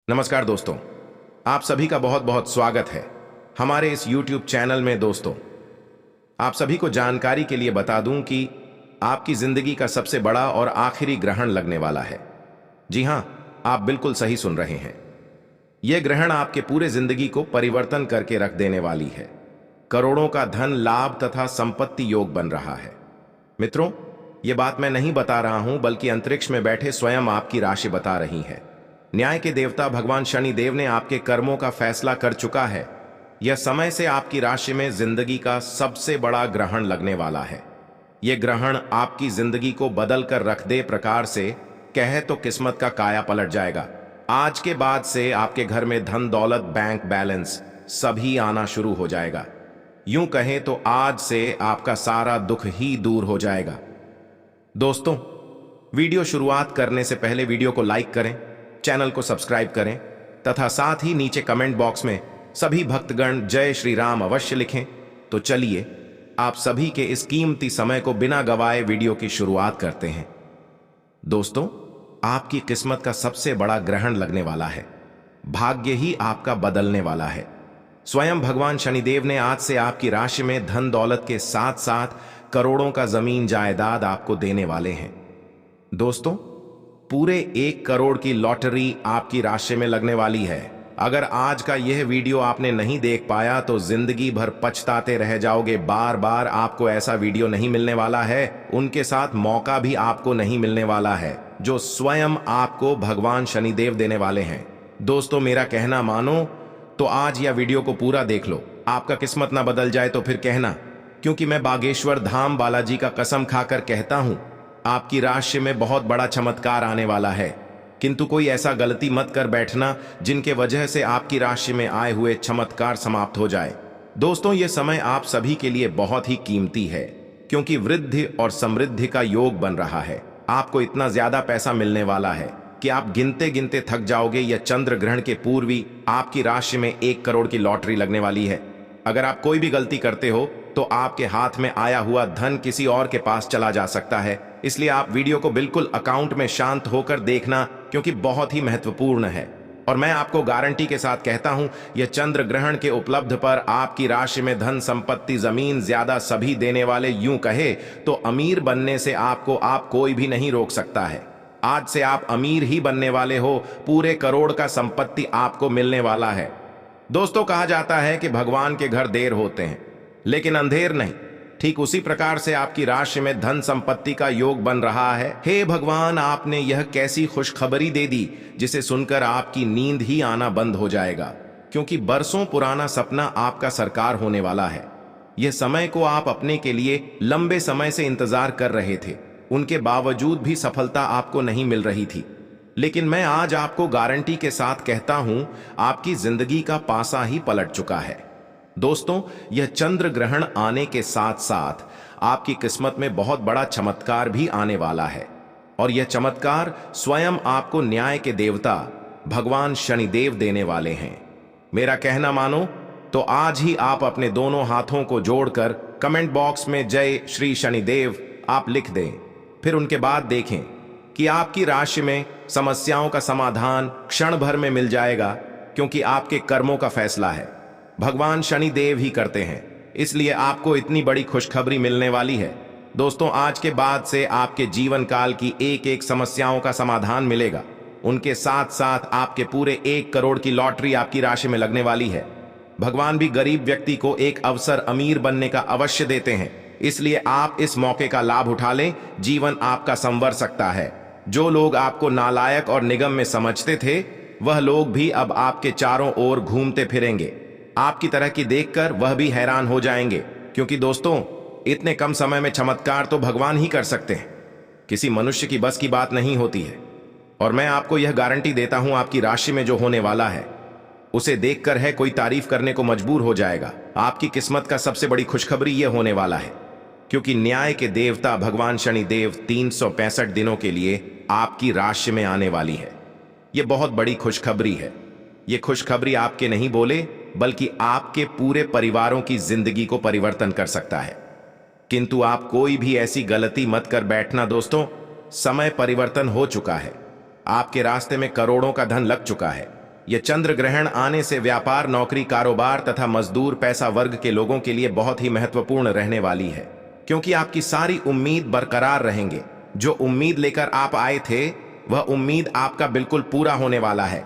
नमस्कार दोस्तों, आप सभी का बहुत बहुत स्वागत है हमारे इस YouTube चैनल में। दोस्तों, आप सभी को जानकारी के लिए बता दूं कि आपकी जिंदगी का सबसे बड़ा और आखिरी ग्रहण लगने वाला है। जी हां, आप बिल्कुल सही सुन रहे हैं। यह ग्रहण आपके पूरे जिंदगी को परिवर्तन करके रख देने वाली है। करोड़ों का धन लाभ तथा संपत्ति योग बन रहा है। मित्रों, यह बात मैं नहीं बता रहा हूं, बल्कि अंतरिक्ष में बैठे स्वयं आपकी राशि बता रही है। न्याय के देवता भगवान शनि देव ने आपके कर्मों का फैसला कर चुका है। यह समय से आपकी राशि में जिंदगी का सबसे बड़ा ग्रहण लगने वाला है। यह ग्रहण आपकी जिंदगी को बदल कर रख दे प्रकार से कहे तो किस्मत का काया पलट जाएगा। आज के बाद से आपके घर में धन दौलत बैंक बैलेंस सभी आना शुरू हो जाएगा। यूं कहें तो आज से आपका सारा दुख ही दूर हो जाएगा। दोस्तों, वीडियो शुरुआत करने से पहले वीडियो को लाइक करें, चैनल को सब्सक्राइब करें तथा साथ ही नीचे कमेंट बॉक्स में सभी भक्तगण जय श्री राम अवश्य लिखें। तो चलिए आप सभी के इस कीमती समय को बिना गवाए वीडियो की शुरुआत करते हैं। दोस्तों, आपकी किस्मत का सबसे बड़ा ग्रहण लगने वाला है। भाग्य ही आपका बदलने वाला है। स्वयं भगवान शनिदेव ने आज से आपकी राशि में धन दौलत के साथ साथ करोड़ों का जमीन जायदाद आपको देने वाले हैं। दोस्तों, पूरे 1 करोड़ की लॉटरी आपकी राशि में लगने वाली है। अगर आज का यह वीडियो आपने नहीं देख पाया तो जिंदगी भर पछताते रह जाओगे। बार बार आपको ऐसा वीडियो नहीं मिलने वाला है, उनके साथ मौका भी आपको नहीं मिलने वाला है जो स्वयं आपको भगवान शनिदेव देने वाले हैं। दोस्तों, मेरा कहना मानो तो आज यह वीडियो को पूरा देख लो। आपका किस्मत ना बदल जाए तो फिर कहना, क्योंकि मैं बागेश्वर धाम बालाजी का कसम खाकर कहता हूं, आपकी राशि में बहुत बड़ा चमत्कार आने वाला है। किंतु कोई ऐसा गलती मत कर बैठना जिनके वजह से आपकी राशि में आए हुए चमत्कार समाप्त हो जाए। दोस्तों, यह समय आप सभी के लिए बहुत ही कीमती है, क्योंकि वृद्धि और समृद्धि का योग बन रहा है। आपको इतना ज्यादा पैसा मिलने वाला है कि आप गिनते गिनते थक जाओगे। यह चंद्र ग्रहण के पूर्व ही आपकी राशि में 1 करोड़ की लॉटरी लगने वाली है। अगर आप कोई भी गलती करते हो तो आपके हाथ में आया हुआ धन किसी और के पास चला जा सकता है। इसलिए आप वीडियो को बिल्कुल अकाउंट में शांत होकर देखना, क्योंकि बहुत ही महत्वपूर्ण है। और मैं आपको गारंटी के साथ कहता हूं, यह चंद्र ग्रहण के उपलब्ध पर आपकी राशि में धन संपत्ति जमीन ज्यादा सभी देने वाले। यूं कहे तो अमीर बनने से आपको कोई भी नहीं रोक सकता है। आज से आप अमीर ही बनने वाले हो। पूरे करोड़ का संपत्ति आपको मिलने वाला है। दोस्तों, कहा जाता है कि भगवान के घर देर होते हैं लेकिन अंधेर नहीं। ठीक उसी प्रकार से आपकी राशि में धन संपत्ति का योग बन रहा है। हे भगवान, आपने यह कैसी खुशखबरी दे दी जिसे सुनकर आपकी नींद ही आना बंद हो जाएगा, क्योंकि बरसों पुराना सपना आपका साकार होने वाला है। यह समय को आप अपने के लिए लंबे समय से इंतजार कर रहे थे, उनके बावजूद भी सफलता आपको नहीं मिल रही थी। लेकिन मैं आज आपको गारंटी के साथ कहता हूं, आपकी जिंदगी का पासा ही पलट चुका है। दोस्तों, यह चंद्र ग्रहण आने के साथ साथ आपकी किस्मत में बहुत बड़ा चमत्कार भी आने वाला है। और यह चमत्कार स्वयं आपको न्याय के देवता भगवान शनिदेव देने वाले हैं। मेरा कहना मानो तो आज ही आप अपने दोनों हाथों को जोड़कर कमेंट बॉक्स में जय श्री शनिदेव आप लिख दें। फिर उनके बाद देखें कि आपकी राशि में समस्याओं का समाधान क्षण भर में मिल जाएगा, क्योंकि आपके कर्मों का फैसला है भगवान शनि देव ही करते हैं। इसलिए आपको इतनी बड़ी खुशखबरी मिलने वाली है। दोस्तों, आज के बाद से आपके जीवन काल की एक एक समस्याओं का समाधान मिलेगा। उनके साथ साथ आपके पूरे 1 करोड़ की लॉटरी आपकी राशि में लगने वाली है। भगवान भी गरीब व्यक्ति को एक अवसर अमीर बनने का अवश्य देते हैं। इसलिए आप इस मौके का लाभ उठा लें। जीवन आपका संवर सकता है। जो लोग आपको नालायक और निगम में समझते थे, वह लोग भी अब आपके चारों ओर घूमते फिरेंगे। आपकी तरह की देखकर वह भी हैरान हो जाएंगे, क्योंकि दोस्तों, इतने कम समय में चमत्कार तो भगवान ही कर सकते हैं। किसी मनुष्य की बस की बात नहीं होती है। और मैं आपको यह गारंटी देता हूं, आपकी राशि में जो होने वाला है उसे देखकर है कोई तारीफ करने को मजबूर हो जाएगा। आपकी किस्मत का सबसे बड़ी खुशखबरी यह होने वाला है, क्योंकि न्याय के देवता भगवान शनिदेव 365 दिनों के लिए आपकी राशि में आने वाली है। यह बहुत बड़ी खुशखबरी है। यह खुशखबरी आपके नहीं बोले बल्कि आपके पूरे परिवारों की जिंदगी को परिवर्तन कर सकता है। किंतु आप कोई भी ऐसी गलती मत कर बैठना। दोस्तों, समय परिवर्तन हो चुका है। आपके रास्ते में करोड़ों का धन लग चुका है। यह चंद्र ग्रहण आने से व्यापार, नौकरी, कारोबार तथा मजदूर पैसा वर्ग के लोगों के लिए बहुत ही महत्वपूर्ण रहने वाली है, क्योंकि आपकी सारी उम्मीद बरकरार रहेंगे। जो उम्मीद लेकर आप आए थे वह उम्मीद आपका बिल्कुल पूरा होने वाला है,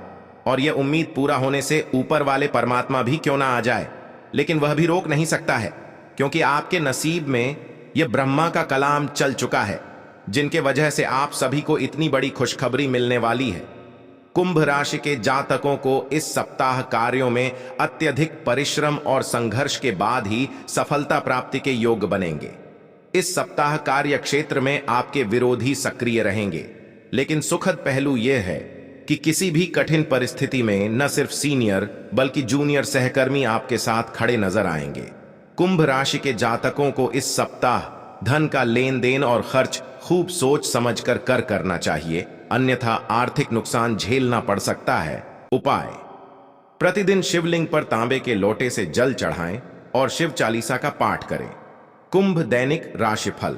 और यह उम्मीद पूरा होने से ऊपर वाले परमात्मा भी क्यों ना आ जाए, लेकिन वह भी रोक नहीं सकता है, क्योंकि आपके नसीब में यह ब्रह्मा का कलाम चल चुका है, जिनके वजह से आप सभी को इतनी बड़ी खुशखबरी मिलने वाली है। कुंभ राशि के जातकों को इस सप्ताह कार्यों में अत्यधिक परिश्रम और संघर्ष के बाद ही सफलता प्राप्ति के योग बनेंगे। इस सप्ताह कार्य क्षेत्र में आपके विरोधी सक्रिय रहेंगे, लेकिन सुखद पहलू यह है कि किसी भी कठिन परिस्थिति में न सिर्फ सीनियर बल्कि जूनियर सहकर्मी आपके साथ खड़े नजर आएंगे। कुंभ राशि के जातकों को इस सप्ताह धन का लेन देन और खर्च खूब सोच समझकर करना चाहिए, अन्यथा आर्थिक नुकसान झेलना पड़ सकता है। उपाय: प्रतिदिन शिवलिंग पर तांबे के लोटे से जल चढ़ाएं और शिव चालीसा का पाठ करें। कुंभ दैनिक राशिफल: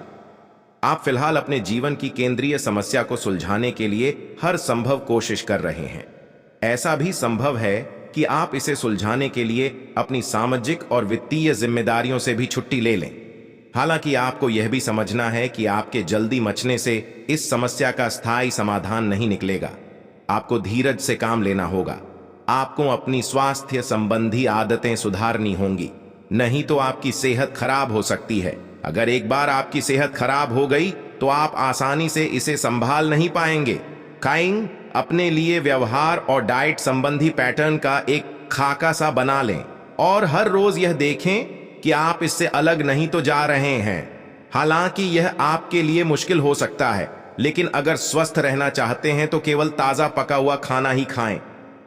आप फिलहाल अपने जीवन की केंद्रीय समस्या को सुलझाने के लिए हर संभव कोशिश कर रहे हैं। ऐसा भी संभव है कि आप इसे सुलझाने के लिए अपनी सामाजिक और वित्तीय जिम्मेदारियों से भी छुट्टी ले लें। हालांकि आपको यह भी समझना है कि आपके जल्दी मचने से इस समस्या का स्थायी समाधान नहीं निकलेगा। आपको धीरज से काम लेना होगा। आपको अपनी स्वास्थ्य संबंधी आदतें सुधारनी होंगी, नहीं तो आपकी सेहत खराब हो सकती है। अगर एक बार आपकी सेहत खराब हो गई तो आप आसानी से इसे संभाल नहीं पाएंगे। काइंग अपने लिए व्यवहार और डाइट संबंधी पैटर्न का एक खाका सा बना लें और हर रोज यह देखें कि आप इससे अलग नहीं तो जा रहे हैं। हालांकि यह आपके लिए मुश्किल हो सकता है, लेकिन अगर स्वस्थ रहना चाहते हैं तो केवल ताजा पका हुआ खाना ही खाएं।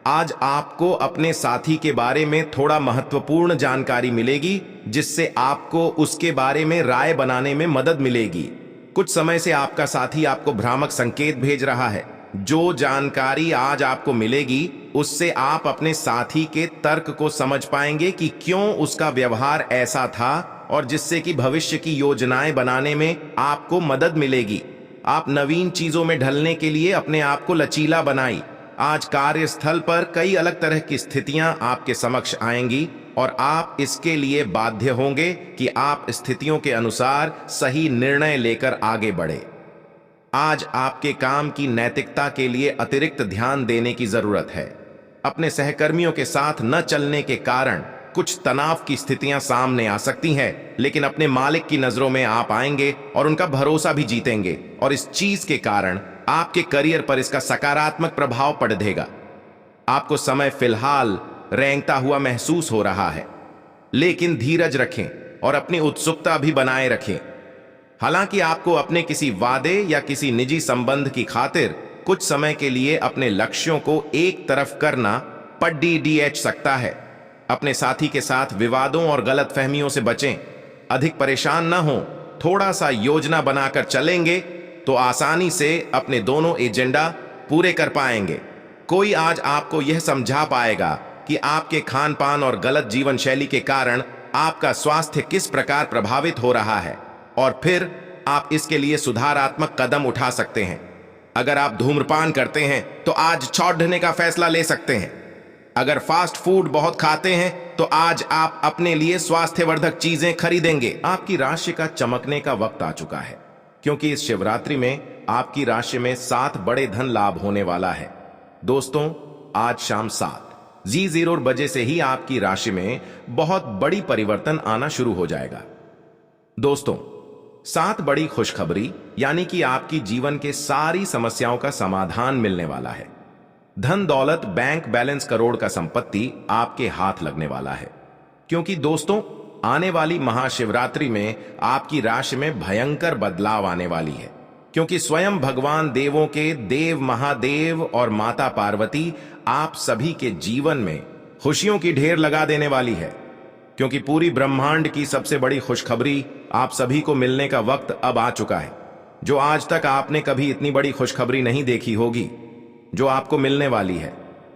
आज आपको अपने साथी के बारे में थोड़ा महत्वपूर्ण जानकारी मिलेगी, जिससे आपको उसके बारे में राय बनाने में मदद मिलेगी। कुछ समय से आपका साथी आपको भ्रामक संकेत भेज रहा है। जो जानकारी आज आपको मिलेगी उससे आप अपने साथी के तर्क को समझ पाएंगे कि क्यों उसका व्यवहार ऐसा था, और जिससे कि भविष्य की योजनाएं बनाने में आपको मदद मिलेगी। आप नवीन चीजों में ढलने के लिए अपने आप को लचीला बनाई। आज कार्यस्थल पर कई अलग तरह की स्थितियां आपके समक्ष आएंगी और आप इसके लिए बाध्य होंगे कि आप स्थितियों के अनुसार सही निर्णय लेकर आगे बढ़े। आज आपके काम की नैतिकता के लिए अतिरिक्त ध्यान देने की जरूरत है। अपने सहकर्मियों के साथ न चलने के कारण कुछ तनाव की स्थितियां सामने आ सकती हैं, लेकिन अपने मालिक की नजरों में आप आएंगे और उनका भरोसा भी जीतेंगे, और इस चीज के कारण आपके करियर पर इसका सकारात्मक प्रभाव पड़ेगा। आपको समय फिलहाल रेंगता हुआ महसूस हो रहा है, लेकिन धीरज रखें और अपनी उत्सुकता भी बनाए रखें। हालांकि आपको अपने किसी वादे या किसी निजी संबंध की खातिर कुछ समय के लिए अपने लक्ष्यों को एक तरफ करना पड़ सकता है। अपने साथी के साथ विवादों और गलतफहमियों से बचें। अधिक परेशान न हो। थोड़ा सा योजना बनाकर चलेंगे तो आसानी से अपने दोनों एजेंडा पूरे कर पाएंगे। कोई आज आपको यह समझा पाएगा कि आपके खान पान और गलत जीवन शैली के कारण आपका स्वास्थ्य किस प्रकार प्रभावित हो रहा है, और फिर आप इसके लिए सुधारात्मक कदम उठा सकते हैं। अगर आप धूम्रपान करते हैं तो आज छोड़ने का फैसला ले सकते हैं। अगर फास्ट फूड बहुत खाते हैं तो आज आप अपने लिए स्वास्थ्यवर्धक चीजें खरीदेंगे। आपकी राशि का चमकने का वक्त आ चुका है, क्योंकि इस शिवरात्रि में आपकी राशि में 7 बड़े धन लाभ होने वाला है। दोस्तों, आज शाम 7:00 बजे से ही आपकी राशि में बहुत बड़ी परिवर्तन आना शुरू हो जाएगा। दोस्तों, 7 बड़ी खुशखबरी, यानी कि आपकी जीवन के सारी समस्याओं का समाधान मिलने वाला है। धन दौलत, बैंक बैलेंस, करोड़ का संपत्ति आपके हाथ लगने वाला है, क्योंकि दोस्तों, आने वाली महाशिवरात्रि में आपकी राशि में भयंकर बदलाव आने वाली है, क्योंकि स्वयं भगवान देवों के देव महादेव और माता पार्वती आप सभी के जीवन में खुशियों की ढेर लगा देने वाली है। क्योंकि पूरी ब्रह्मांड की सबसे बड़ी खुशखबरी आप सभी को मिलने का वक्त अब आ चुका है। जो आज तक आपने कभी इतनी बड़ी खुशखबरी नहीं देखी होगी, जो आपको मिलने वाली है।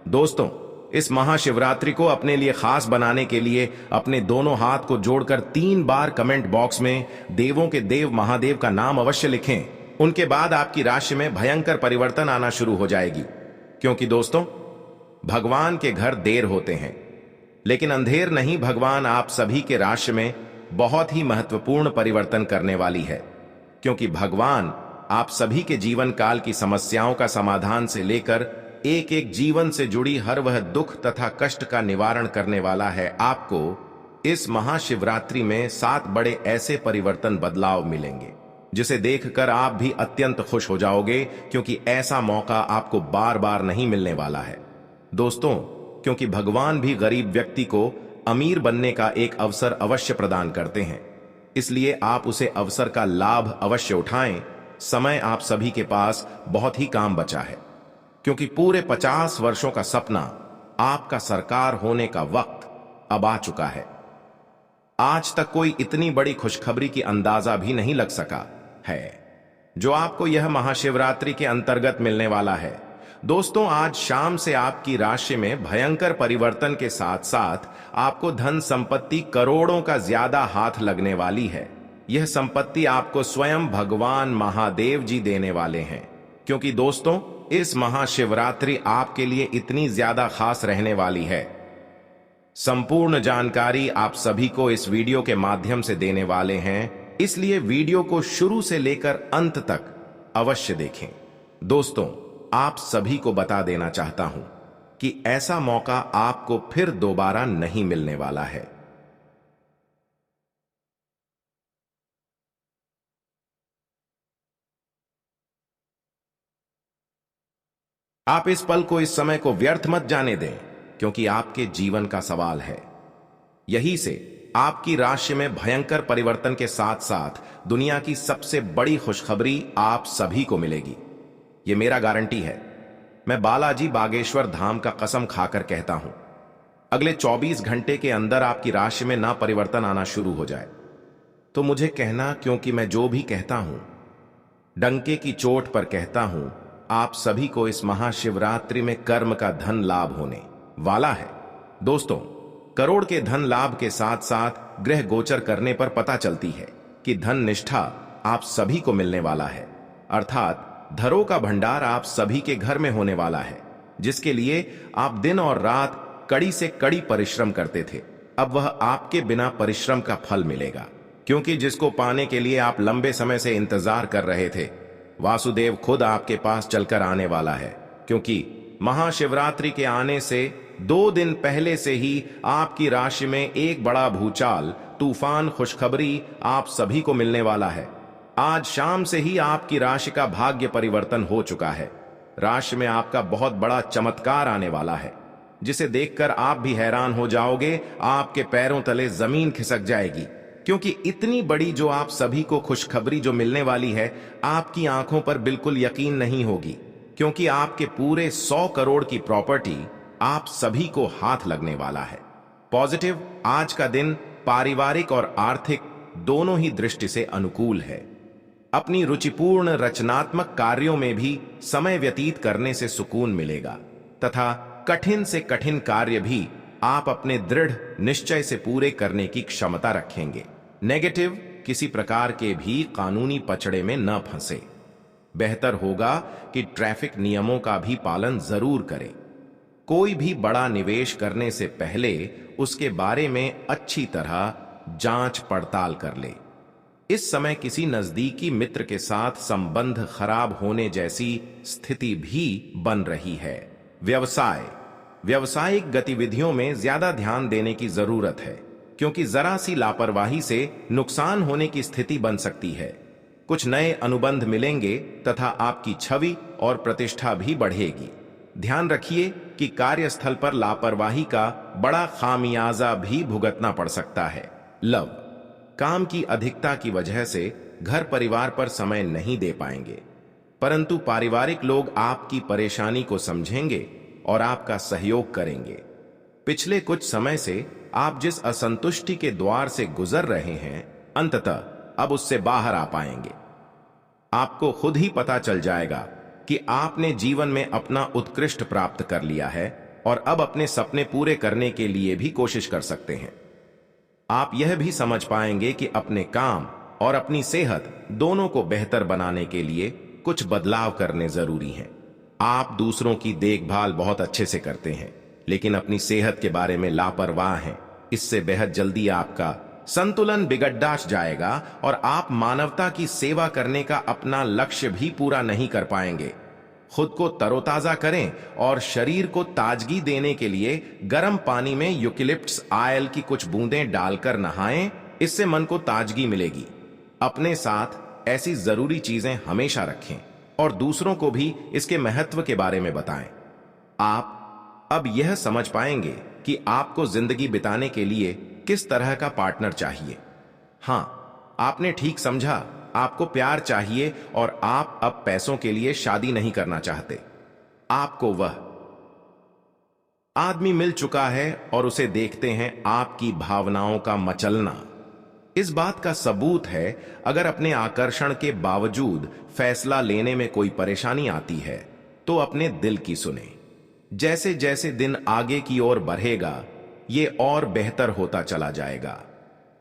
दोस्तों, इस महाशिवरात्रि को अपने लिए खास बनाने के लिए अपने दोनों हाथ को जोड़कर 3 बार कमेंट बॉक्स में देवों के देव महादेव का नाम अवश्य लिखें। उनके बाद आपकी राशि में भयंकर परिवर्तन आना शुरू हो जाएगी। क्योंकि दोस्तों, भगवान के घर देर होते हैं, लेकिन अंधेर नहीं, भगवान आप सभी के राशि में बहुत ही महत्वपूर्ण परिवर्तन करने वाली है, क्योंकि भगवान आप सभी के जीवन काल की समस्याओं का समाधान से लेकर एक एक जीवन से जुड़ी हर वह दुख तथा कष्ट का निवारण करने वाला है। आपको इस महाशिवरात्रि में 7 बड़े ऐसे परिवर्तन बदलाव मिलेंगे जिसे देखकर आप भी अत्यंत खुश हो जाओगे, क्योंकि ऐसा मौका आपको बार बार नहीं मिलने वाला है दोस्तों। क्योंकि भगवान भी गरीब व्यक्ति को अमीर बनने का एक अवसर अवश्य प्रदान करते हैं, इसलिए आप उसे अवसर का लाभ अवश्य उठाएं। समय आप सभी के पास बहुत ही काम बचा है, क्योंकि पूरे 50 वर्षों का सपना आपका सरकार होने का वक्त अब आ चुका है। आज तक कोई इतनी बड़ी खुशखबरी की अंदाजा भी नहीं लग सका है जो आपको यह महाशिवरात्रि के अंतर्गत मिलने वाला है दोस्तों। आज शाम से आपकी राशि में भयंकर परिवर्तन के साथ साथ आपको धन संपत्ति करोड़ों का ज्यादा हाथ लगने वाली है। यह संपत्ति आपको स्वयं भगवान महादेव जी देने वाले हैं, क्योंकि दोस्तों इस महाशिवरात्रि आपके लिए इतनी ज्यादा खास रहने वाली है। संपूर्ण जानकारी आप सभी को इस वीडियो के माध्यम से देने वाले हैं, इसलिए वीडियो को शुरू से लेकर अंत तक अवश्य देखें। दोस्तों आप सभी को बता देना चाहता हूं कि ऐसा मौका आपको फिर दोबारा नहीं मिलने वाला है। आप इस पल को, इस समय को व्यर्थ मत जाने दें, क्योंकि आपके जीवन का सवाल है। यही से आपकी राशि में भयंकर परिवर्तन के साथ साथ दुनिया की सबसे बड़ी खुशखबरी आप सभी को मिलेगी। यह मेरा गारंटी है। मैं बालाजी बागेश्वर धाम का कसम खाकर कहता हूं, अगले 24 घंटे के अंदर आपकी राशि में ना परिवर्तन आना शुरू हो जाए तो मुझे कहना, क्योंकि मैं जो भी कहता हूं डंके की चोट पर कहता हूं। आप सभी को इस महाशिवरात्रि में कर्म का धन लाभ होने वाला है दोस्तों। करोड़ के धन लाभ के साथ साथ ग्रह गोचर करने पर पता चलती है कि धन निष्ठा आप सभी को मिलने वाला है, अर्थात धरों का भंडार आप सभी के घर में होने वाला है, जिसके लिए आप दिन और रात कड़ी से कड़ी परिश्रम करते थे। अब वह आपके बिना परिश्रम का फल मिलेगा, क्योंकि जिसको पाने के लिए आप लंबे समय से इंतजार कर रहे थे, वासुदेव खुद आपके पास चलकर आने वाला है। क्योंकि महाशिवरात्रि के आने से 2 दिन पहले से ही आपकी राशि में एक बड़ा भूचाल, तूफान, खुशखबरी आप सभी को मिलने वाला है। आज शाम से ही आपकी राशि का भाग्य परिवर्तन हो चुका है। राशि में आपका बहुत बड़ा चमत्कार आने वाला है, जिसे देखकर आप भी हैरान हो जाओगे। आपके पैरों तले जमीन खिसक जाएगी, क्योंकि इतनी बड़ी जो आप सभी को खुशखबरी जो मिलने वाली है, आपकी आंखों पर बिल्कुल यकीन नहीं होगी, क्योंकि आपके पूरे 100 करोड़ की प्रॉपर्टी आप सभी को हाथ लगने वाला है। पॉजिटिव, आज का दिन पारिवारिक और आर्थिक दोनों ही दृष्टि से अनुकूल है। अपनी रुचिपूर्ण रचनात्मक कार्यों में भी समय व्यतीत करने से सुकून मिलेगा तथा कठिन से कठिन कार्य भी आप अपने दृढ़ निश्चय से पूरे करने की क्षमता रखेंगे। नेगेटिव, किसी प्रकार के भी कानूनी पचड़े में न फंसे। बेहतर होगा कि ट्रैफिक नियमों का भी पालन जरूर करें। कोई भी बड़ा निवेश करने से पहले उसके बारे में अच्छी तरह जांच पड़ताल कर ले। इस समय किसी नजदीकी मित्र के साथ संबंध खराब होने जैसी स्थिति भी बन रही है। व्यवसाय, व्यावसायिक गतिविधियों में ज्यादा ध्यान देने की जरूरत है, क्योंकि जरा सी लापरवाही से नुकसान होने की स्थिति बन सकती है। कुछ नए अनुबंध मिलेंगे तथा आपकी छवि और प्रतिष्ठा भी बढ़ेगी। ध्यान रखिए कि कार्यस्थल पर लापरवाही का बड़ा खामियाजा भी भुगतना पड़ सकता है। लव, काम की अधिकता की वजह से घर परिवार पर समय नहीं दे पाएंगे, परंतु पारिवारिक लोग आपकी परेशानी को समझेंगे और आपका सहयोग करेंगे। पिछले कुछ समय से आप जिस असंतुष्टि के द्वार से गुजर रहे हैं, अंततः अब उससे बाहर आ पाएंगे। आपको खुद ही पता चल जाएगा कि आपने जीवन में अपना उत्कृष्ट प्राप्त कर लिया है और अब अपने सपने पूरे करने के लिए भी कोशिश कर सकते हैं। आप यह भी समझ पाएंगे कि अपने काम और अपनी सेहत दोनों को बेहतर बनाने के लिए कुछ बदलाव करने जरूरी हैं। आप दूसरों की देखभाल बहुत अच्छे से करते हैं, लेकिन अपनी सेहत के बारे में लापरवाह हैं। इससे बेहद जल्दी आपका संतुलन बिगड़ जाएगा और आप मानवता की सेवा करने का अपना लक्ष्य भी पूरा नहीं कर पाएंगे। खुद को तरोताजा करें और शरीर को ताजगी देने के लिए गर्म पानी में यूकेलिप्टस ऑयल की कुछ बूंदें डालकर नहाएं। इससे मन को ताजगी मिलेगी। अपने साथ ऐसी जरूरी चीजें हमेशा रखें और दूसरों को भी इसके महत्व के बारे में बताएं। आप अब यह समझ पाएंगे कि आपको जिंदगी बिताने के लिए किस तरह का पार्टनर चाहिए। हां, आपने ठीक समझा, आपको प्यार चाहिए और आप अब पैसों के लिए शादी नहीं करना चाहते। आपको वह आदमी मिल चुका है और उसे देखते हैं आपकी भावनाओं का मचलना। इस बात का सबूत है, अगर अपने आकर्षण के बावजूद फैसला लेने में कोई परेशानी आती है तो अपने दिल की सुने। जैसे जैसे दिन आगे की ओर बढ़ेगा ये और बेहतर होता चला जाएगा।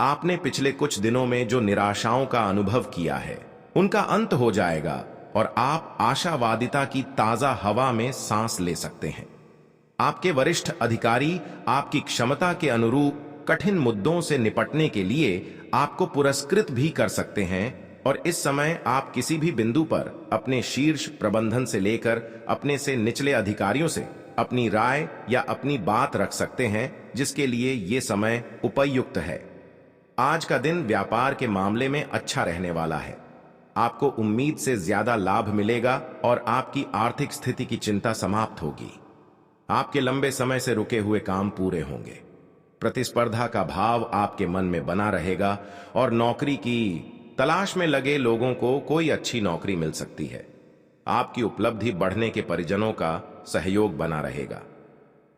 आपने पिछले कुछ दिनों में जो निराशाओं का अनुभव किया है उनका अंत हो जाएगा और आप आशावादिता की ताजा हवा में सांस ले सकते हैं। आपके वरिष्ठ अधिकारी आपकी क्षमता के अनुरूप कठिन मुद्दों से निपटने के लिए आपको पुरस्कृत भी कर सकते हैं और इस समय आप किसी भी बिंदु पर अपने शीर्ष प्रबंधन से लेकर अपने से निचले अधिकारियों से अपनी राय या अपनी बात रख सकते हैं, जिसके लिए यह समय उपयुक्त है। आज का दिन व्यापार के मामले में अच्छा रहने वाला है। आपको उम्मीद से ज्यादा लाभ मिलेगा और आपकी आर्थिक स्थिति की चिंता समाप्त होगी। आपके लंबे समय से रुके हुए काम पूरे होंगे। प्रतिस्पर्धा का भाव आपके मन में बना रहेगा और नौकरी की तलाश में लगे लोगों को कोई अच्छी नौकरी मिल सकती है। आपकी उपलब्धि बढ़ने के परिजनों का सहयोग बना रहेगा।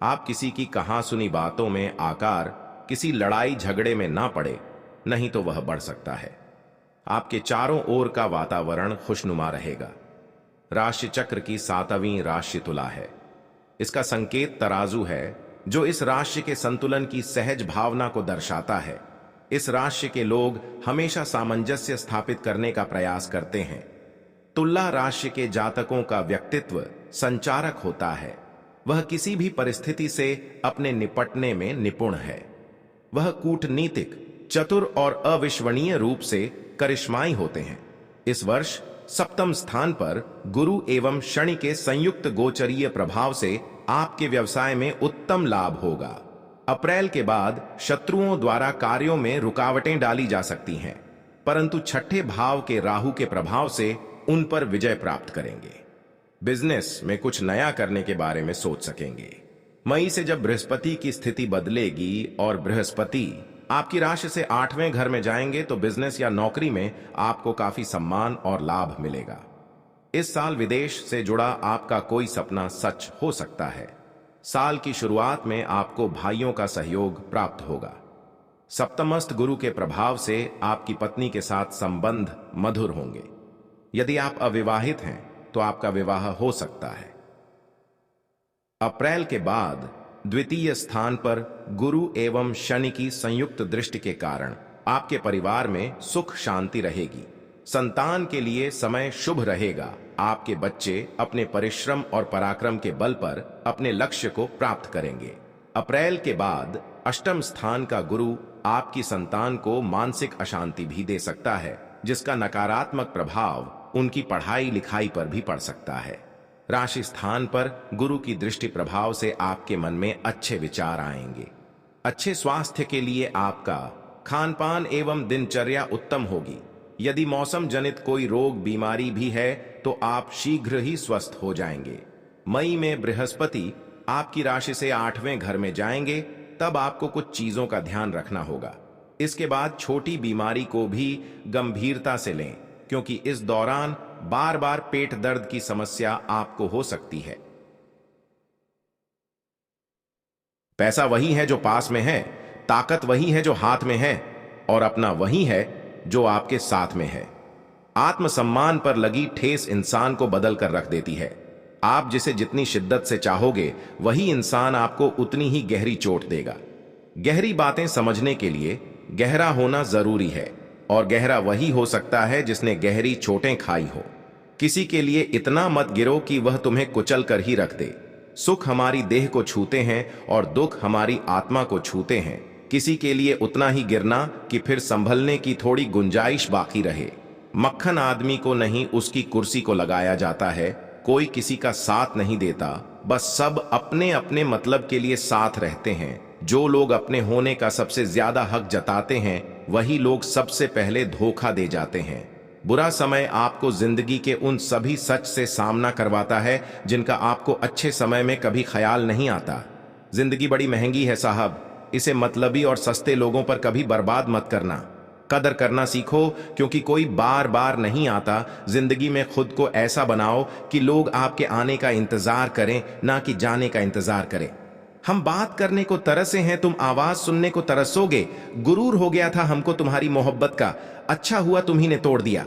आप किसी की कहा सुनी बातों में आकर किसी लड़ाई झगड़े में ना पड़े, नहीं तो वह बढ़ सकता है। आपके चारों ओर का वातावरण खुशनुमा रहेगा। राशि चक्र की 7वीं राशि तुला है। इसका संकेत तराजू है, जो इस राशि के संतुलन की सहज भावना को दर्शाता है। इस राशि के लोग हमेशा सामंजस्य स्थापित करने का प्रयास करते हैं। तुला राशि के जातकों का व्यक्तित्व संचारक होता है। वह किसी भी परिस्थिति से अपने निपटने में निपुण है। वह कूटनीतिक, चतुर और अविश्वसनीय रूप से करिश्माई होते हैं। इस वर्ष 7वें स्थान पर गुरु एवं शनि के संयुक्त गोचरीय प्रभाव से आपके व्यवसाय में उत्तम लाभ होगा। अप्रैल के बाद शत्रुओं द्वारा कार्यों में रुकावटें डाली जा सकती हैं, परंतु छठे भाव के राहु के प्रभाव से उन पर विजय प्राप्त करेंगे। बिजनेस में कुछ नया करने के बारे में सोच सकेंगे। मई से जब बृहस्पति की स्थिति बदलेगी और बृहस्पति आपकी राशि से 8वें घर में जाएंगे तो बिजनेस या नौकरी में आपको काफी सम्मान और लाभ मिलेगा। इस साल विदेश से जुड़ा आपका कोई सपना सच हो सकता है। साल की शुरुआत में आपको भाइयों का सहयोग प्राप्त होगा। सप्तमस्थ गुरु के प्रभाव से आपकी पत्नी के साथ संबंध मधुर होंगे। यदि आप अविवाहित हैं तो आपका विवाह हो सकता है। अप्रैल के बाद द्वितीय स्थान पर गुरु एवं शनि की संयुक्त दृष्टि के कारण आपके परिवार में सुख शांति रहेगी। संतान के लिए समय शुभ रहेगा। आपके बच्चे अपने परिश्रम और पराक्रम के बल पर अपने लक्ष्य को प्राप्त करेंगे। अप्रैल के बाद 8वें स्थान का गुरु आपकी संतान को मानसिक अशांति भी दे सकता है, जिसका नकारात्मक प्रभाव उनकी पढ़ाई लिखाई पर भी पड़ सकता है। राशि स्थान पर गुरु की दृष्टि प्रभाव से आपके मन में अच्छे विचार आएंगे। अच्छे स्वास्थ्य के लिए आपका खान पान एवं दिनचर्या उत्तम होगी। यदि मौसम जनित कोई रोग बीमारी भी है तो आप शीघ्र ही स्वस्थ हो जाएंगे। मई में बृहस्पति आपकी राशि से 8वें घर में जाएंगे, तब आपको कुछ चीजों का ध्यान रखना होगा। इसके बाद छोटी बीमारी को भी गंभीरता से लें, क्योंकि इस दौरान बार बार पेट दर्द की समस्या आपको हो सकती है। पैसा वही है जो पास में है, ताकत वही है जो हाथ में है, और अपना वही है जो आपके साथ में है। आत्मसम्मान पर लगी ठेस इंसान को बदल कर रख देती है। आप जिसे जितनी शिद्दत से चाहोगे, वही इंसान आपको उतनी ही गहरी चोट देगा। गहरी बातें समझने के लिए गहरा होना जरूरी है, और गहरा वही हो सकता है जिसने गहरी चोटें खाई हो। किसी के लिए इतना मत गिरो कि वह तुम्हें कुचल कर ही रख दे। सुख हमारी देह को छूते हैं और दुख हमारी आत्मा को छूते हैं। किसी के लिए उतना ही गिरना कि फिर संभलने की थोड़ी गुंजाइश बाकी रहे। मक्खन आदमी को नहीं, उसकी कुर्सी को लगाया जाता है। कोई किसी का साथ नहीं देता, बस सब अपने अपने मतलब के लिए साथ रहते हैं। जो लोग अपने होने का सबसे ज्यादा हक जताते हैं, वही लोग सबसे पहले धोखा दे जाते हैं। बुरा समय आपको जिंदगी के उन सभी सच से सामना करवाता है जिनका आपको अच्छे समय में कभी ख्याल नहीं आता। जिंदगी बड़ी महंगी है साहब, इसे मतलबी और सस्ते लोगों पर कभी बर्बाद मत करना। कदर करना सीखो, क्योंकि कोई बार बार नहीं आता। जिंदगी में खुद को ऐसा बनाओ कि लोग आपके आने का इंतजार करें, ना कि जाने का इंतजार करें। हम बात करने को तरसे हैं, तुम आवाज सुनने को तरसोगे। गुरूर हो गया था हमको तुम्हारी मोहब्बत का, अच्छा हुआ तुम्ही ने तोड़ दिया।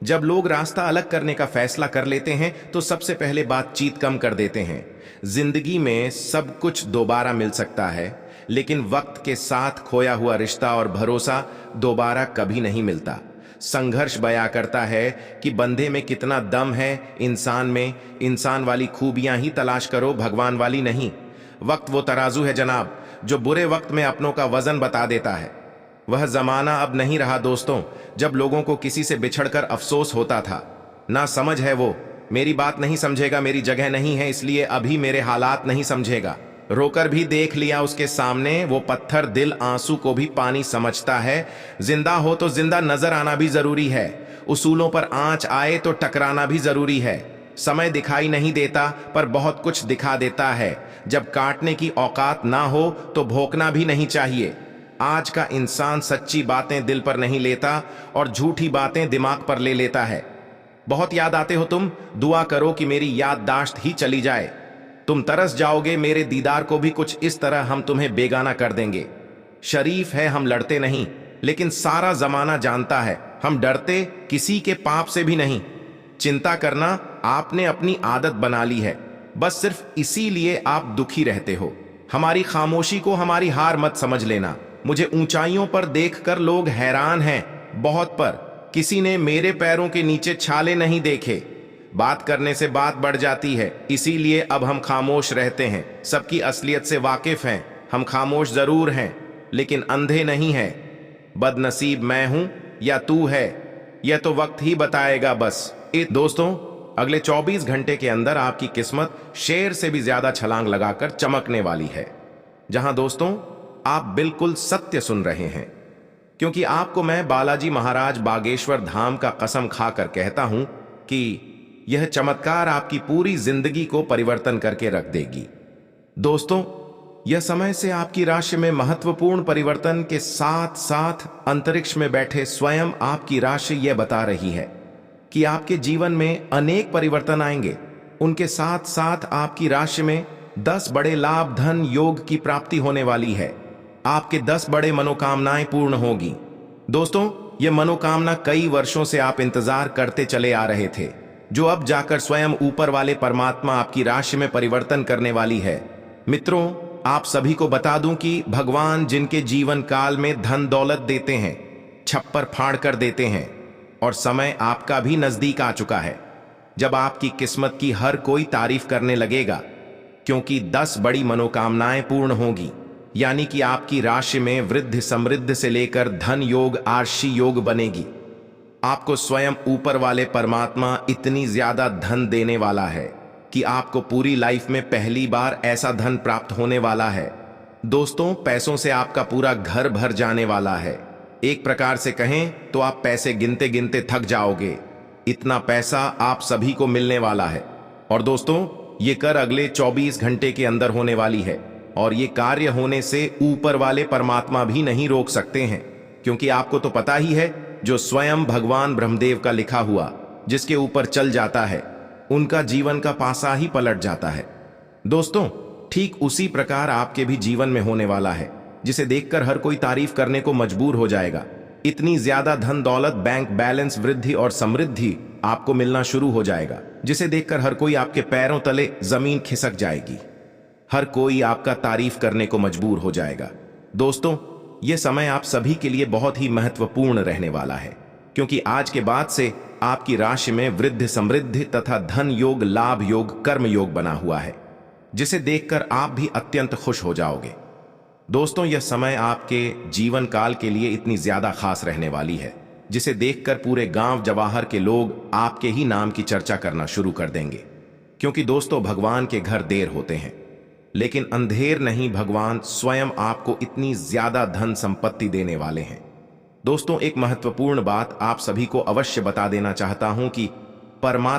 जब लोग रास्ता अलग करने का फैसला कर लेते हैं तो सबसे पहले बातचीत कम कर देते हैं। जिंदगी में सब कुछ दोबारा मिल सकता है, लेकिन वक्त के साथ खोया हुआ रिश्ता और भरोसा दोबारा कभी नहीं मिलता। संघर्ष बयां करता है कि बंदे में कितना दम है, इंसान में। इंसान वाली खूबियां ही तलाश करो, भगवान वाली नहीं। वक्त वो तराजू है जनाब, जो बुरे वक्त में अपनों का वजन बता देता है। वह जमाना अब नहीं रहा दोस्तों, जब लोगों को किसी से बिछड़कर अफसोस होता था। ना समझ है वो, मेरी बात नहीं समझेगा, मेरी जगह नहीं है, इसलिए अभी मेरे हालात नहीं समझेगा। रोकर भी देख लिया उसके सामने, वो पत्थर दिल आंसू को भी पानी समझता है। जिंदा हो तो जिंदा नजर आना भी जरूरी है, उसूलों पर आंच आए तो टकराना भी जरूरी है। समय दिखाई नहीं देता, पर बहुत कुछ दिखा देता है। जब काटने की औकात ना हो तो भोंकना भी नहीं चाहिए। आज का इंसान सच्ची बातें दिल पर नहीं लेता और झूठी बातें दिमाग पर ले लेता है। बहुत याद आते हो तुम, दुआ करो कि मेरी याददाश्त ही चली जाए। तुम तरस जाओगे मेरे दीदार को भी, कुछ इस तरह हम तुम्हें बेगाना कर देंगे। शरीफ है हम लड़ते नहीं, लेकिन सारा जमाना जानता है हम डरते किसी के पाप से भी नहीं। चिंता करना आपने अपनी आदत बना ली है, बस सिर्फ इसीलिए आप दुखी रहते हो। हमारी खामोशी को हमारी हार मत समझ लेना। मुझे ऊंचाइयों पर देखकर लोग हैरान हैं, बहुत, पर किसी ने मेरे पैरों के नीचे छाले नहीं देखे। बात करने से बात बढ़ जाती है, इसीलिए अब हम खामोश रहते हैं। सबकी असलियत से वाकिफ हैं, हम खामोश जरूर हैं, लेकिन अंधे नहीं हैं। बदनसीब मैं हूं या तू है, यह तो वक्त ही बताएगा बस। दोस्तों, अगले 24 घंटे के अंदर आपकी किस्मत शेर से भी ज्यादा छलांग लगाकर चमकने वाली है। जहां दोस्तों आप बिल्कुल सत्य सुन रहे हैं, क्योंकि आपको मैं बालाजी महाराज बागेश्वर धाम का कसम खाकर कहता हूं कि यह चमत्कार आपकी पूरी जिंदगी को परिवर्तन करके रख देगी। दोस्तों, यह समय से आपकी राशि में महत्वपूर्ण परिवर्तन के साथ साथ अंतरिक्ष में बैठे स्वयं आपकी राशि यह बता रही है कि आपके जीवन में अनेक परिवर्तन आएंगे। उनके साथ साथ आपकी राशि में 10 बड़े लाभ, धन, योग की प्राप्ति होने वाली है। आपके 10 बड़े मनोकामनाएं पूर्ण होगी। दोस्तों, यह मनोकामना कई वर्षों से आप इंतजार करते चले आ रहे थे, जो अब जाकर स्वयं ऊपर वाले परमात्मा आपकी राशि में परिवर्तन करने वाली है। मित्रों, आप सभी को बता दूं कि भगवान जिनके जीवन काल में धन दौलत देते हैं, छप्पर फाड़ कर देते हैं, और समय आपका भी नजदीक आ चुका है जब आपकी किस्मत की हर कोई तारीफ करने लगेगा, क्योंकि 10 बड़ी मनोकामनाएं पूर्ण होगी। यानी कि आपकी राशि में वृद्धि समृद्धि से लेकर धन योग, आर्षी योग बनेगी। आपको स्वयं ऊपर वाले परमात्मा इतनी ज्यादा धन देने वाला है कि आपको पूरी लाइफ में पहली बार ऐसा धन प्राप्त होने वाला है। दोस्तों, पैसों से आपका पूरा घर भर जाने वाला है। एक प्रकार से कहें तो आप पैसे गिनते गिनते थक जाओगे, इतना पैसा आप सभी को मिलने वाला है। और दोस्तों, ये कर अगले 24 घंटे के अंदर होने वाली है, और ये कार्य होने से ऊपर वाले परमात्मा भी नहीं रोक सकते हैं, क्योंकि आपको तो पता ही है, जो स्वयं भगवान ब्रह्मदेव का लिखा हुआ जिसके ऊपर चल जाता है, उनका जीवन का पासा ही पलट जाता है। दोस्तों, ठीक उसी प्रकार आपके भी जीवन में होने वाला है, जिसे देखकर हर कोई तारीफ करने को मजबूर हो जाएगा। इतनी ज्यादा धन दौलत, बैंक बैलेंस, वृद्धि और समृद्धि आपको मिलना शुरू हो जाएगा, जिसे देखकर हर कोई आपके पैरों तले जमीन खिसक जाएगी। हर कोई आपका तारीफ करने को मजबूर हो जाएगा। दोस्तों, यह समय आप सभी के लिए बहुत ही महत्वपूर्ण रहने वाला है, क्योंकि आज के बाद से आपकी राशि में वृद्धि समृद्धि तथा धन योग, लाभ योग, कर्म योग बना हुआ है, जिसे देखकर आप भी अत्यंत खुश हो जाओगे। दोस्तों, यह समय आपके जीवन काल के लिए इतनी ज्यादा खास रहने वाली है, जिसे देखकर पूरे गांव जवाहर के लोग आपके ही नाम की चर्चा करना शुरू कर देंगे। क्योंकि दोस्तों, भगवान के घर देर होते हैं, लेकिन अंधेर नहीं, भगवान स्वयं आपको इतनी ज्यादा धन संपत्ति देने वाले हैं। दोस्तों, एक महत्वपूर्ण बात आप सभी को अवश्य बता देना चाहता हूं कि परमात्मा